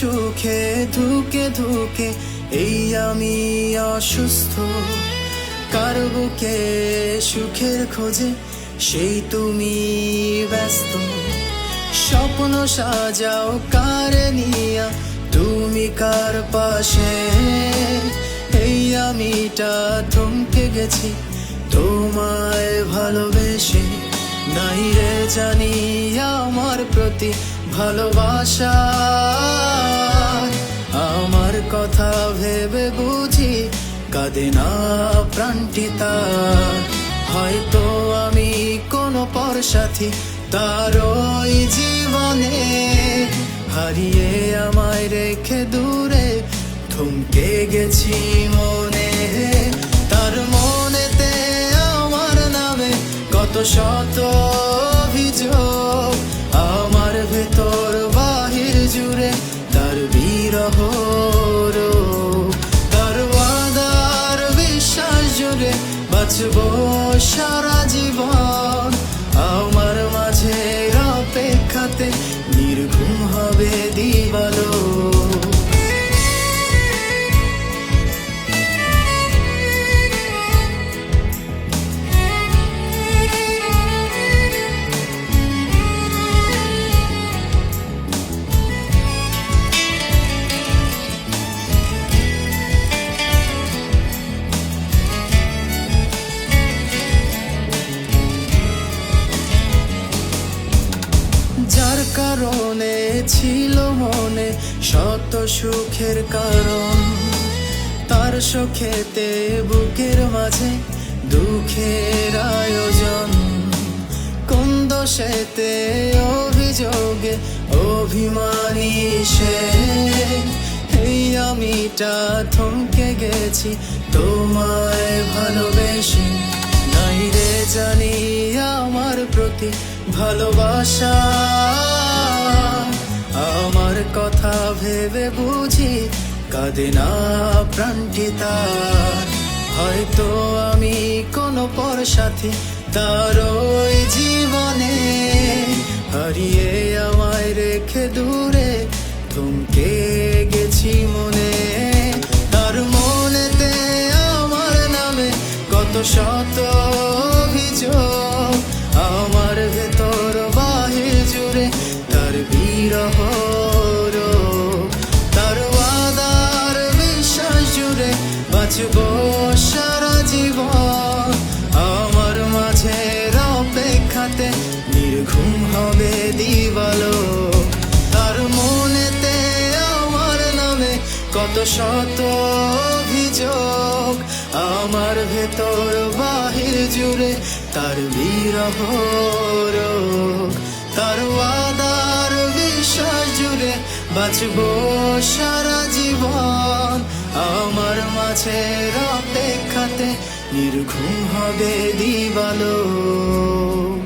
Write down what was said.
সুখে ধুকে ধুকে এই আমি অসুস্থ। কার বুকে সুখের খোঁজে সেই তুমি ব্যস্ত। স্বপ্ন সাজাও কার নিয়া তুমি কার পাশে। এই আমিটা থমকে গেছি তোমায় ভালোবেসে। নাই রে জানি আমার প্রতি ভালোবাসা। আমার কথা ভেবে বুঝি কাঁদে না প্রাণটি তার। হয়তো আমি কোনো পর সাথী তার ওই জীবনে। হারিয়ে আমায় রেখে দূরে থমকে গেছি মনে। তার মনেতে আমার নামে কত শত অভিযোগ। আমার ভেতর বাহির জুড়ে তার বিরহ রোগ। তার ওয়াদার বিশ্বাস জুড়ে বাঁচবো সারা জীবন। আমার মাঝে অপেক্ষাতে নির্ঘুম হবে দিবালো। যার কারণে ছিল মনে শত সুখের কারণ। তার সুখেতে বুকের মাঝে দুঃখের আয়োজন। কোন দোষেতে অভিযোগে অভিমানী সে। এই আমিটা থমকে গেছি তোমায় ভালোবেসে। নাই রে জানি আমার প্রতি ভালোবাসা। আমার কথা ভেবে বুঝি কাঁদে না প্রাণটি তার। হয়তো আমি কোনো পর সাথী তার ওই জীবনে। হারিয়ে আমায় রেখে দূরে থমকে গেছি মনে। তার মনেতে আমার নামে কত শত অভিযোগ। আমার ভেতর বাহির জুড়ে তার বিরহ রোগ। তার ওয়াদার বিশ্বাস জুড়ে বাঁচবো সারা জীবন। আমার মাঝের অপেক্ষাতে নির্ঘুম হবে দিবালো। তার মনেতে আমার নামে কত শত অভিযোগ। আমার ভেতর বাহির জুড়ে তার বিরহ রোগ। তার ওয়াদার বিশ্বাস জুড়ে বাঁচবো সারা জীবন। আমার মাঝের অপেক্ষাতে নির্ঘুম হবে দিবালোক।